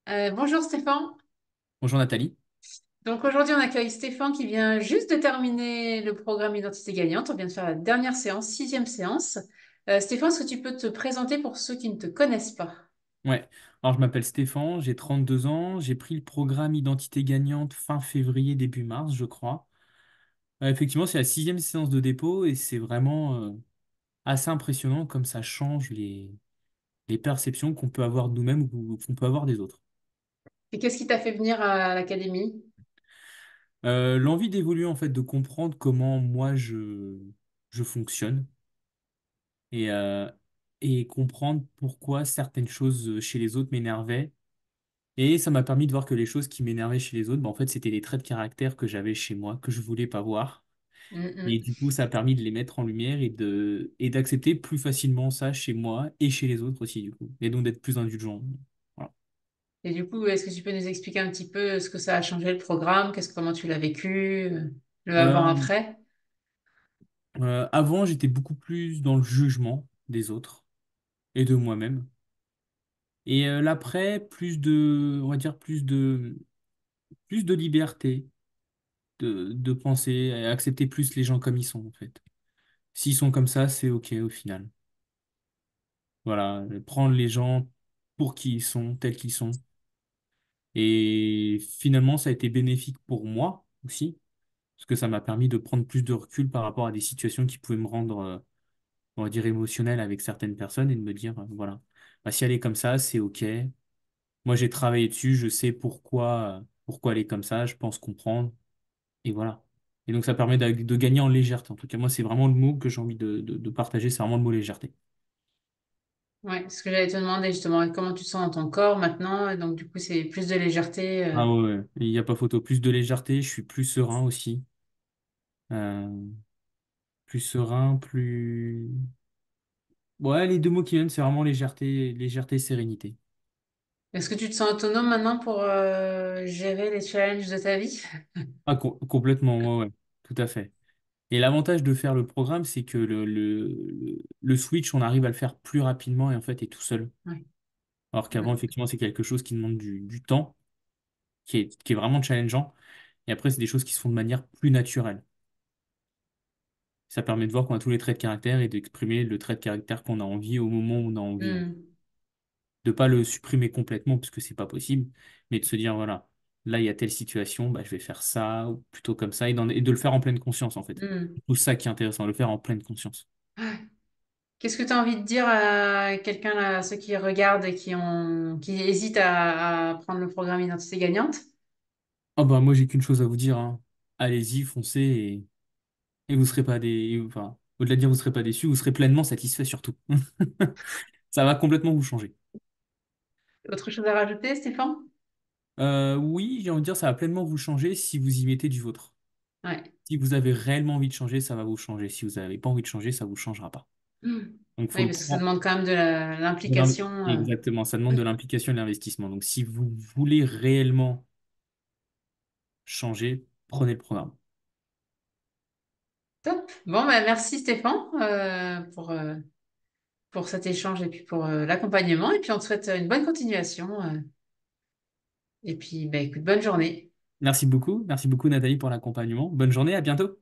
Bonjour Stéphane. Bonjour Nathalie. Donc aujourd'hui on accueille Stéphane qui vient juste de terminer le programme Identité gagnante. On vient de faire la dernière séance, sixième séance. Stéphane, est-ce que tu peux te présenter pour ceux qui ne te connaissent pas? Ouais. Alors je m'appelle Stéphane, j'ai 32 ans, j'ai pris le programme Identité gagnante fin février, début mars, je crois. Effectivement, c'est la sixième séance de dépôt et c'est vraiment assez impressionnant comme ça change les perceptions qu'on peut avoir de nous-mêmes ou qu'on peut avoir des autres. Et qu'est-ce qui t'a fait venir à l'académie? L'envie d'évoluer en fait, de comprendre comment moi je fonctionne et, euh, et comprendre pourquoi certaines choses chez les autres m'énervaient. Et ça m'a permis de voir que les choses qui m'énervaient chez les autres, bah, en fait, c'était des traits de caractère que j'avais chez moi, que je voulais pas voir. Et Mhm. du coup, ça a permis de les mettre en lumière et d'accepter plus facilement ça chez moi et chez les autres aussi, du coup. Et donc d'être plus indulgent. Voilà. Et du coup, est-ce que tu peux nous expliquer un petit peu ce que ça a changé le programme? Comment tu l'as vécu? Le Euh, avant-après? Avant, j'étais beaucoup plus dans le jugement des autres et de moi-même. Et l'après, on va dire, plus de liberté de penser, et accepter plus les gens comme ils sont, en fait. S'ils sont comme ça, c'est OK au final. Voilà, prendre les gens pour qui ils sont, tels qu'ils sont. Et finalement, ça a été bénéfique pour moi aussi, parce que ça m'a permis de prendre plus de recul par rapport à des situations qui pouvaient me rendre, on va dire, émotionnel avec certaines personnes et de me dire, voilà, bah, si elle est comme ça, c'est OK. Moi, j'ai travaillé dessus, je sais pourquoi elle est comme ça, je pense comprendre, et voilà. Et donc, ça permet de gagner en légèreté. En tout cas, moi, c'est vraiment le mot que j'ai envie de partager, c'est vraiment le mot légèreté. Ouais, ce que j'allais te demander justement, comment tu te sens dans ton corps maintenant? Et donc du coup, c'est plus de légèreté. Ah ouais, ouais. Il n'y a pas photo. Plus de légèreté, je suis plus serein aussi. Euh, Plus serein, plus... Ouais, les deux mots qui viennent, c'est vraiment légèreté, sérénité. Est-ce que tu te sens autonome maintenant pour gérer les challenges de ta vie? Ah, complètement, ouais, ouais, tout à fait. Et l'avantage de faire le programme, c'est que le switch, on arrive à le faire plus rapidement et en fait, est tout seul. Ouais. Alors qu'avant, Mm. effectivement, c'est quelque chose qui demande du temps, qui est vraiment challengeant. Et après, c'est des choses qui se font de manière plus naturelle. Ça permet de voir qu'on a tous les traits de caractère et d'exprimer le trait de caractère qu'on a envie au moment où on a envie, hein. Mm. De pas le supprimer complètement parce que c'est pas possible, mais de se dire voilà, là il y a telle situation, bah, je vais faire ça ou plutôt comme ça et de le faire en pleine conscience en fait. Mm. C'est tout ça qui est intéressant, le faire en pleine conscience. Qu'est-ce que tu as envie de dire à quelqu'un, à ceux qui regardent et qui hésitent à prendre le programme Identité gagnante? Ah bah moi j'ai qu'une chose à vous dire, hein. Allez-y, foncez et vous serez pas enfin, au-delà de dire vous serez pas déçus, vous serez pleinement satisfait surtout. Ça va complètement vous changer. Autre chose à rajouter, Stéphane? Oui, j'ai envie de dire ça va pleinement vous changer si vous y mettez du vôtre. Ouais. Si vous avez réellement envie de changer, ça va vous changer. Si vous n'avez pas envie de changer, ça vous changera pas. Mm. Donc faut Oui, le parce que ça prendre. demande quand même de l'implication. Exactement, ça demande de l'implication et de l'investissement. Donc, si vous voulez réellement changer, prenez le programme. Top. Bon, bah, merci Stéphane pour cet échange et puis pour l'accompagnement. Et puis on te souhaite une bonne continuation. Et puis, bah, écoute, bonne journée. Merci beaucoup Nathalie pour l'accompagnement. Bonne journée, à bientôt.